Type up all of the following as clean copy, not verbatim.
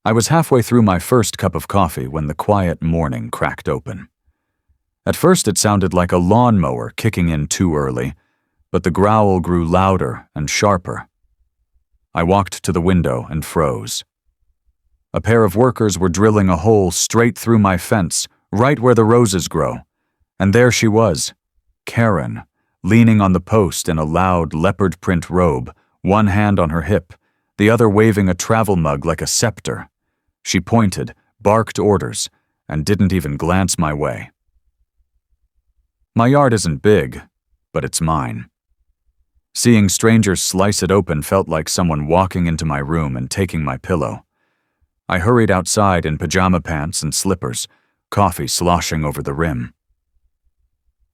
I was halfway through my first cup of coffee when the quiet morning cracked open. At first it sounded like a lawnmower kicking in too early, but the growl grew louder and sharper. I walked to the window and froze. A pair of workers were drilling a hole straight through my fence, right where the roses grow. And there she was, Karen, leaning on the post in a loud leopard print robe, one hand on her hip, the other waving a travel mug like a scepter. She pointed, barked orders, and didn't even glance my way. My yard isn't big, but it's mine. Seeing strangers slice it open felt like someone walking into my room and taking my pillow. I hurried outside in pajama pants and slippers, coffee sloshing over the rim.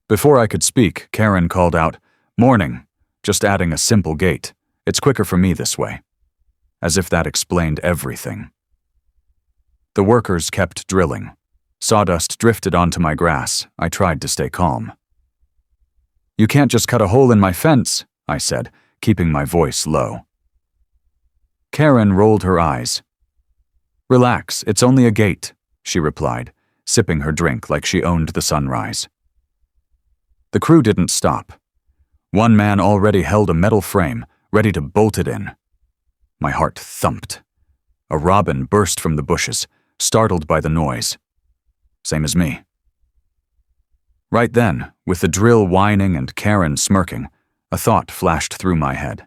Before I could speak, Karen called out, "Morning," just adding a simple gate. "It's quicker for me this way." As if that explained everything. The workers kept drilling. Sawdust drifted onto my grass. I tried to stay calm. "You can't just cut a hole in my fence," I said, keeping my voice low. Karen rolled her eyes. "Relax, it's only a gate," she replied, sipping her drink like she owned the sunrise. The crew didn't stop. One man already held a metal frame, ready to bolt it in. My heart thumped. A robin burst from the bushes, startled by the noise. Same as me. Right then, with the drill whining and Karen smirking, a thought flashed through my head.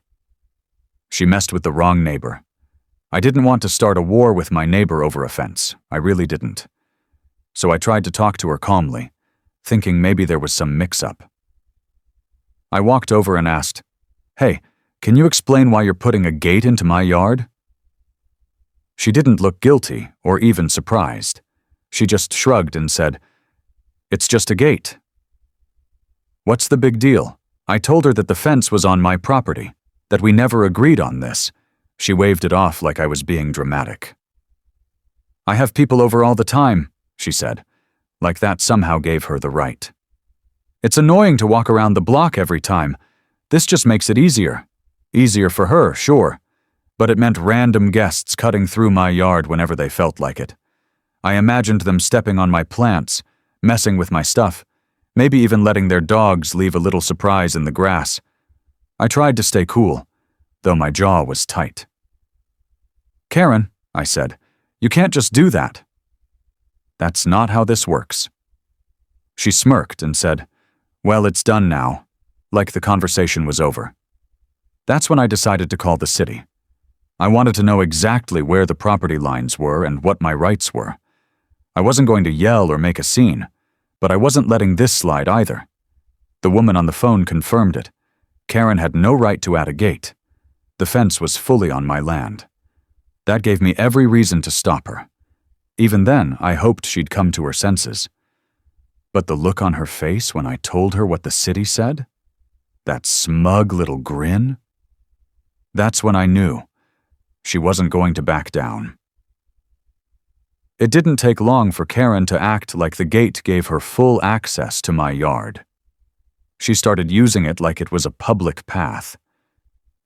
She messed with the wrong neighbor. I didn't want to start a war with my neighbor over a fence. I really didn't. So I tried to talk to her calmly, thinking maybe there was some mix-up. I walked over and asked, "Hey, can you explain why you're putting a gate into my yard?" She didn't look guilty or even surprised. She just shrugged and said, "It's just a gate." What's the big deal? I told her that the fence was on my property, that we never agreed on this. She waved it off like I was being dramatic. "I have people over all the time," she said, like that somehow gave her the right. "It's annoying to walk around the block every time. This just makes it easier. Easier for her, sure, but it meant random guests cutting through my yard whenever they felt like it. I imagined them stepping on my plants, messing with my stuff, maybe even letting their dogs leave a little surprise in the grass. I tried to stay cool, though my jaw was tight. "Karen," I said, "you can't just do that." "That's not how this works." She smirked and said, "Well, it's done now," like the conversation was over. That's when I decided to call the city. I wanted to know exactly where the property lines were and what my rights were. I wasn't going to yell or make a scene, but I wasn't letting this slide either. The woman on the phone confirmed it. Karen had no right to add a gate. The fence was fully on my land. That gave me every reason to stop her. Even then, I hoped she'd come to her senses. But the look on her face when I told her what the city said? That smug little grin? That's when I knew. She wasn't going to back down. It didn't take long for Karen to act like the gate gave her full access to my yard. She started using it like it was a public path.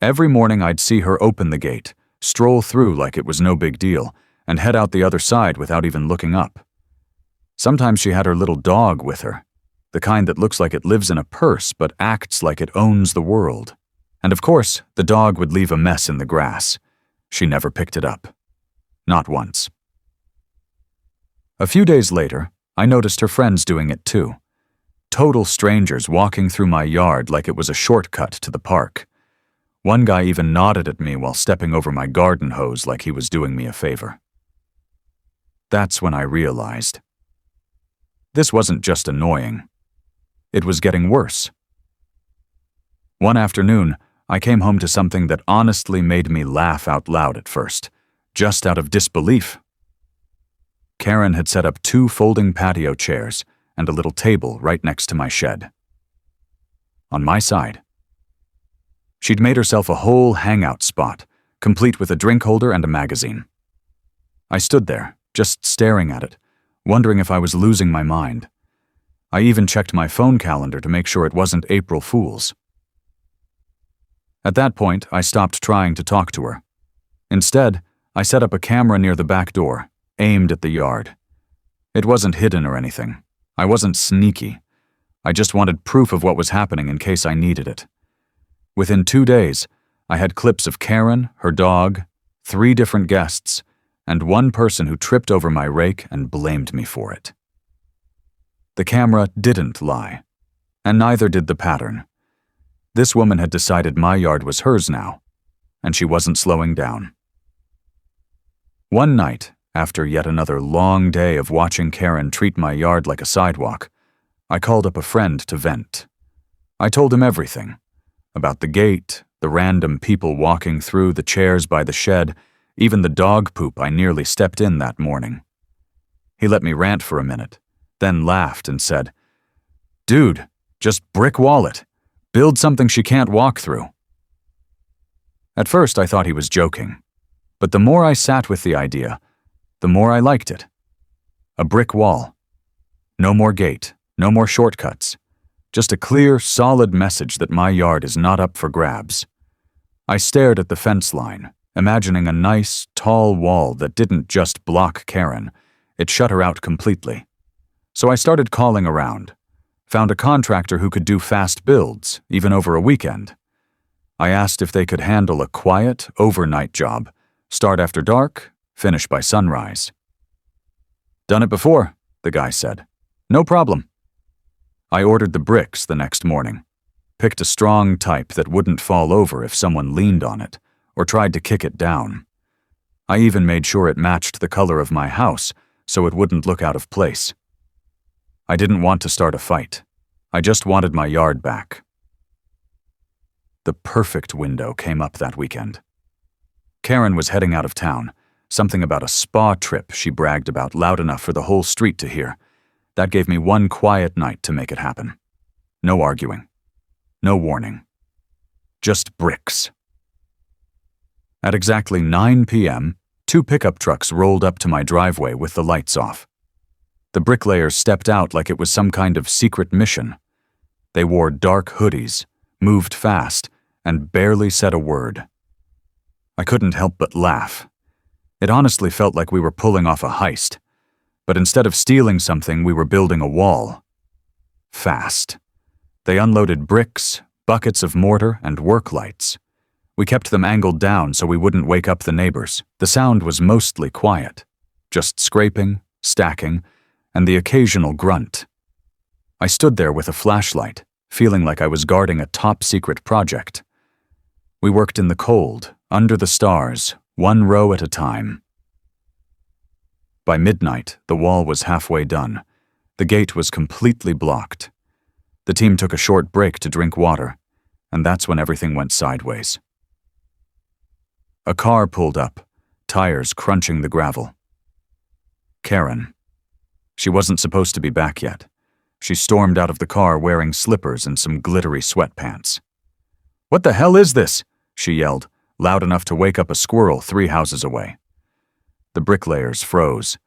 Every morning I'd see her open the gate, stroll through like it was no big deal, and head out the other side without even looking up. Sometimes she had her little dog with her, the kind that looks like it lives in a purse but acts like it owns the world. And of course, the dog would leave a mess in the grass. She never picked it up. Not once. A few days later, I noticed her friends doing it too. Total strangers walking through my yard like it was a shortcut to the park. One guy even nodded at me while stepping over my garden hose like he was doing me a favor. That's when I realized. This wasn't just annoying. It was getting worse. One afternoon, I came home to something that honestly made me laugh out loud at first, just out of disbelief. Karen had set up 2 folding patio chairs and a little table right next to my shed. On my side. She'd made herself a whole hangout spot, complete with a drink holder and a magazine. I stood there, just staring at it, wondering if I was losing my mind. I even checked my phone calendar to make sure it wasn't April Fool's. At that point, I stopped trying to talk to her. Instead, I set up a camera near the back door, aimed at the yard. It wasn't hidden or anything. I wasn't sneaky. I just wanted proof of what was happening in case I needed it. Within 2 days, I had clips of Karen, her dog, 3 different guests, and one person who tripped over my rake and blamed me for it. The camera didn't lie, and neither did the pattern. This woman had decided my yard was hers now, and she wasn't slowing down. One night, after yet another long day of watching Karen treat my yard like a sidewalk, I called up a friend to vent. I told him everything, about the gate, the random people walking through, the chairs by the shed, even the dog poop I nearly stepped in that morning. He let me rant for a minute, then laughed and said, "Dude, just brick wall it. Build something she can't walk through." At first I thought he was joking, but the more I sat with the idea, the more I liked it. A brick wall. No more gate, no more shortcuts. Just a clear, solid message that my yard is not up for grabs. I stared at the fence line, imagining a nice, tall wall that didn't just block Karen, it shut her out completely. So I started calling around, found a contractor who could do fast builds, even over a weekend. I asked if they could handle a quiet, overnight job, start after dark, finish by sunrise. "Done it before," the guy said. "No problem." I ordered the bricks the next morning, picked a strong type that wouldn't fall over if someone leaned on it or tried to kick it down. I even made sure it matched the color of my house so it wouldn't look out of place. I didn't want to start a fight. I just wanted my yard back. The perfect window came up that weekend. Karen was heading out of town, something about a spa trip she bragged about loud enough for the whole street to hear. That gave me one quiet night to make it happen. No arguing. No warning. Just bricks. At exactly 9 p.m., 2 pickup trucks rolled up to my driveway with the lights off. The bricklayers stepped out like it was some kind of secret mission. They wore dark hoodies, moved fast, and barely said a word. I couldn't help but laugh. It honestly felt like we were pulling off a heist. But instead of stealing something, we were building a wall. Fast. They unloaded bricks, buckets of mortar, and work lights. We kept them angled down so we wouldn't wake up the neighbors. The sound was mostly quiet, just scraping, stacking, and the occasional grunt. I stood there with a flashlight, feeling like I was guarding a top-secret project. We worked in the cold, under the stars, 1 row at a time. By midnight, the wall was halfway done. The gate was completely blocked. The team took a short break to drink water, and that's when everything went sideways. A car pulled up, tires crunching the gravel. Karen. She wasn't supposed to be back yet. She stormed out of the car wearing slippers and some glittery sweatpants. "What the hell is this?" she yelled, loud enough to wake up a squirrel 3 houses away. The bricklayers froze.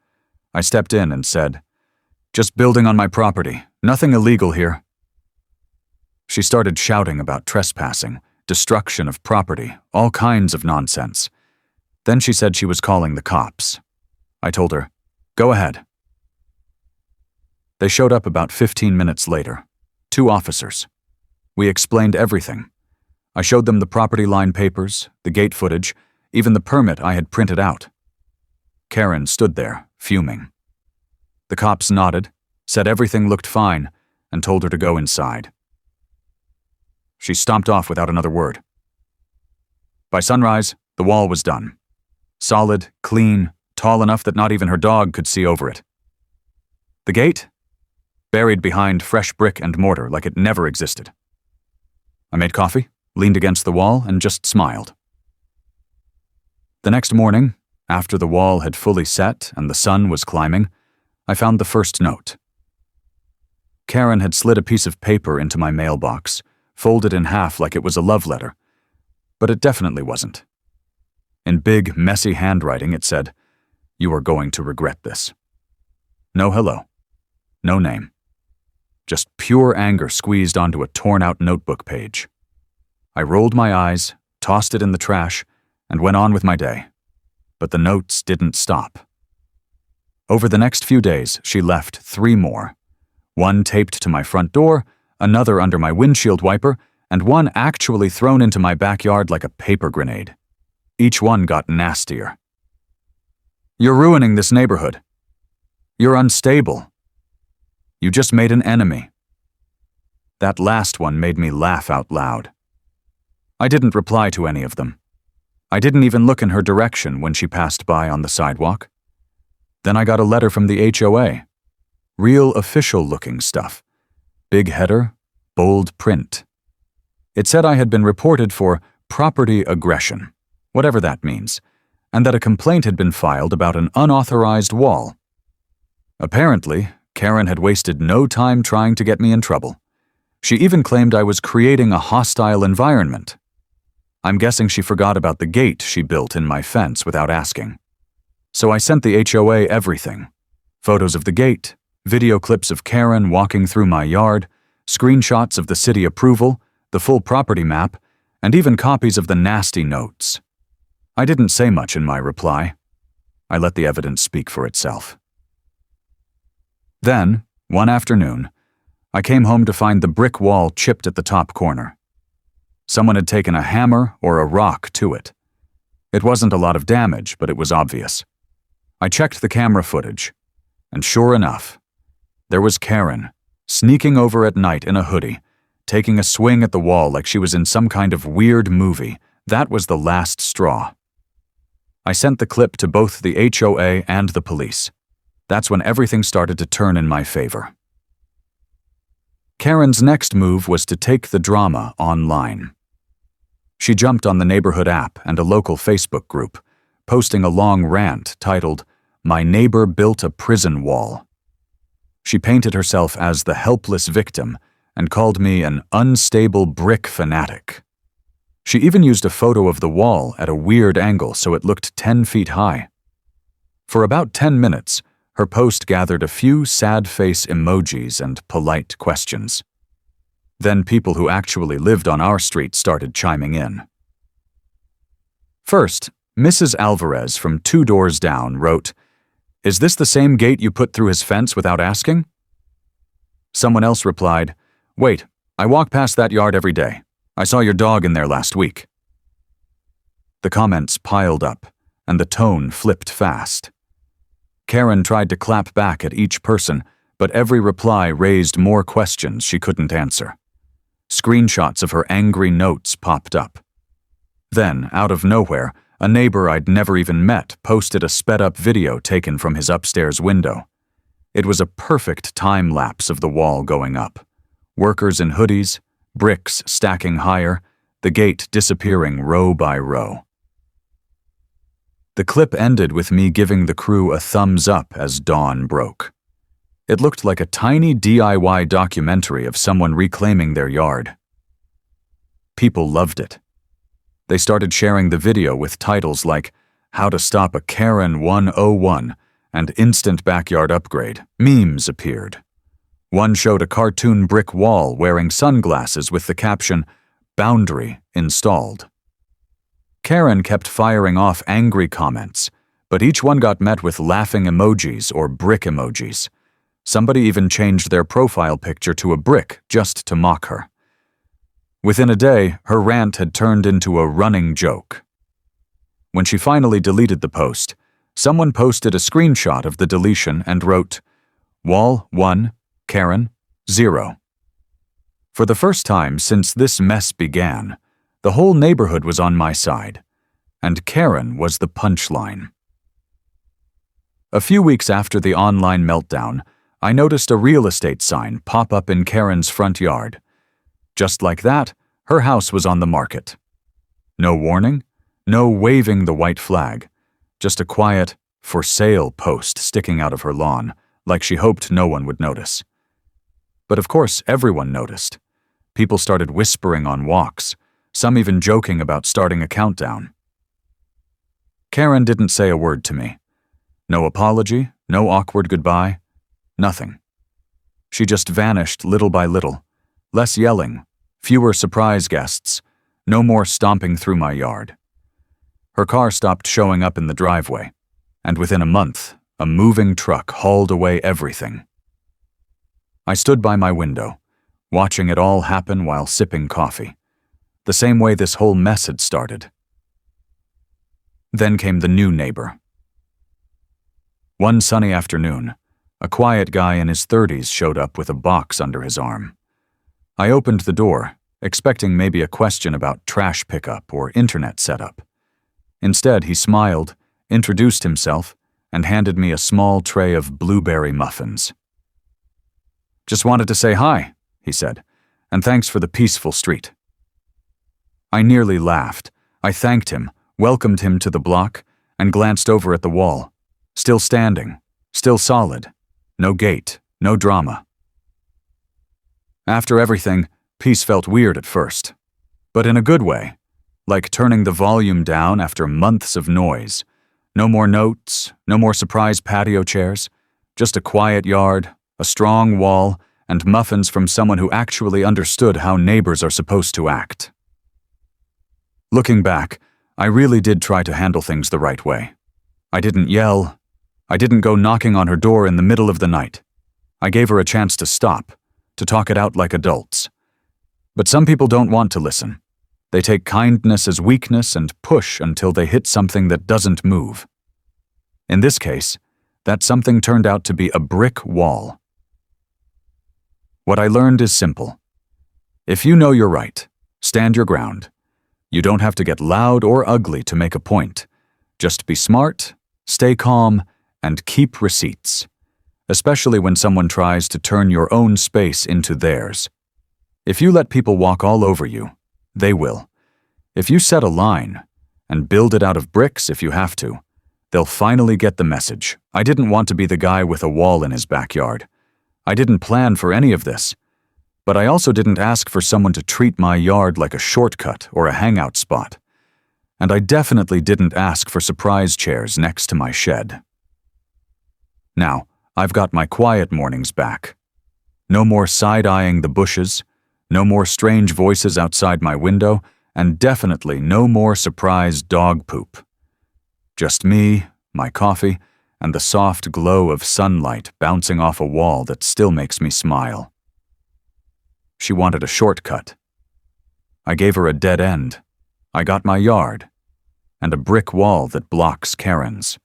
I stepped in and said, "Just building on my property. Nothing illegal here." She started shouting about trespassing, destruction of property, all kinds of nonsense. Then she said she was calling the cops. I told her, "Go ahead." They showed up about 15 minutes later. 2 officers. We explained everything. I showed them the property line papers, the gate footage, even the permit I had printed out. Karen stood there, fuming. The cops nodded, said everything looked fine, and told her to go inside. She stomped off without another word. By sunrise, the wall was done. Solid, clean, tall enough that not even her dog could see over it. The gate? Buried behind fresh brick and mortar like it never existed. I made coffee, leaned against the wall, and just smiled. The next morning, after the wall had fully set and the sun was climbing, I found the first note. Karen had slid a piece of paper into my mailbox, folded in half like it was a love letter, but it definitely wasn't. In big, messy handwriting it said, "You are going to regret this." No hello. No name. Just pure anger squeezed onto a torn-out notebook page. I rolled my eyes, tossed it in the trash, and went on with my day. but the notes didn't stop. Over the next few days, she left 3 more. One taped to my front door, another under my windshield wiper, and one actually thrown into my backyard like a paper grenade. Each one got nastier. "You're ruining this neighborhood. You're unstable. You just made an enemy." That last one made me laugh out loud. I didn't reply to any of them. I didn't even look in her direction when she passed by on the sidewalk. Then I got a letter from the HOA. Real official-looking stuff. Big header, bold print. It said I had been reported for property aggression, whatever that means, and that a complaint had been filed about an unauthorized wall. Apparently, Karen had wasted no time trying to get me in trouble. She even claimed I was creating a hostile environment. I'm guessing she forgot about the gate she built in my fence without asking. So I sent the HOA everything. Photos of the gate, video clips of Karen walking through my yard, screenshots of the city approval, the full property map, and even copies of the nasty notes. I didn't say much in my reply. I let the evidence speak for itself. Then, one afternoon, I came home to find the brick wall chipped at the top corner. Someone had taken a hammer or a rock to it. It wasn't a lot of damage, but it was obvious. I checked the camera footage, and sure enough, there was Karen, sneaking over at night in a hoodie, taking a swing at the wall like she was in some kind of weird movie. That was the last straw. I sent the clip to both the HOA and the police. That's when everything started to turn in my favor. Karen's next move was to take the drama online. She jumped on the neighborhood app and a local Facebook group, posting a long rant titled, "My Neighbor Built a Prison Wall." She painted herself as the helpless victim and called me an unstable brick fanatic. She even used a photo of the wall at a weird angle so it looked 10 feet high. For about 10 minutes, her post gathered a few sad face emojis and polite questions. Then people who actually lived on our street started chiming in. First, Mrs. Alvarez from 2 doors down wrote, "Is this the same gate you put through his fence without asking?" Someone else replied, "Wait, I walk past that yard every day. I saw your dog in there last week." The comments piled up, and the tone flipped fast. Karen tried to clap back at each person, but every reply raised more questions she couldn't answer. Screenshots of her angry notes popped up. Then, out of nowhere, a neighbor I'd never even met posted a sped-up video taken from his upstairs window. It was a perfect time-lapse of the wall going up. Workers in hoodies, bricks stacking higher, the gate disappearing row by row. The clip ended with me giving the crew a thumbs up as dawn broke. It looked like a tiny DIY documentary of someone reclaiming their yard. People loved it. They started sharing the video with titles like "How to Stop a Karen 101" and "Instant Backyard Upgrade." Memes appeared. One showed a cartoon brick wall wearing sunglasses with the caption, "Boundary installed." Karen kept firing off angry comments, but each one got met with laughing emojis or brick emojis. Somebody even changed their profile picture to a brick just to mock her. Within a day, her rant had turned into a running joke. When she finally deleted the post, someone posted a screenshot of the deletion and wrote, "Wall 1, Karen 0. For the first time since this mess began, the whole neighborhood was on my side, and Karen was the punchline. A few weeks after the online meltdown, I noticed a real estate sign pop up in Karen's front yard. Just like that, her house was on the market. No warning, no waving the white flag, just a quiet, "For sale" post sticking out of her lawn, like she hoped no one would notice. But of course, everyone noticed. People started whispering on walks, some even joking about starting a countdown. Karen didn't say a word to me. No apology, no awkward goodbye. Nothing. She just vanished little by little. Less yelling, fewer surprise guests, no more stomping through my yard. Her car stopped showing up in the driveway, and within a month, a moving truck hauled away everything. I stood by my window, watching it all happen while sipping coffee, the same way this whole mess had started. Then came the new neighbor. One sunny afternoon, a quiet guy in his 30s showed up with a box under his arm. I opened the door, expecting maybe a question about trash pickup or internet setup. Instead, he smiled, introduced himself, and handed me a small tray of blueberry muffins. "Just wanted to say hi," he said, "and thanks for the peaceful street." I nearly laughed. I thanked him, welcomed him to the block, and glanced over at the wall. Still standing, still solid. No gate, no drama. After everything, peace felt weird at first, but in a good way, like turning the volume down after months of noise. No more notes, no more surprise patio chairs, just a quiet yard, a strong wall, and muffins from someone who actually understood how neighbors are supposed to act. Looking back, I really did try to handle things the right way. I didn't yell. I didn't go knocking on her door in the middle of the night. I gave her a chance to stop, to talk it out like adults. But some people don't want to listen. They take kindness as weakness and push until they hit something that doesn't move. In this case, that something turned out to be a brick wall. What I learned is simple. If you know you're right, stand your ground. You don't have to get loud or ugly to make a point. Just be smart, stay calm, and keep receipts, especially when someone tries to turn your own space into theirs. If you let people walk all over you, they will. If you set a line, and build it out of bricks if you have to, they'll finally get the message. I didn't want to be the guy with a wall in his backyard. I didn't plan for any of this, but I also didn't ask for someone to treat my yard like a shortcut or a hangout spot. And I definitely didn't ask for surprise chairs next to my shed. Now, I've got my quiet mornings back. No more side-eyeing the bushes, no more strange voices outside my window, and definitely no more surprise dog poop. Just me, my coffee, and the soft glow of sunlight bouncing off a wall that still makes me smile. She wanted a shortcut. I gave her a dead end. I got my yard, and a brick wall that blocks Karens.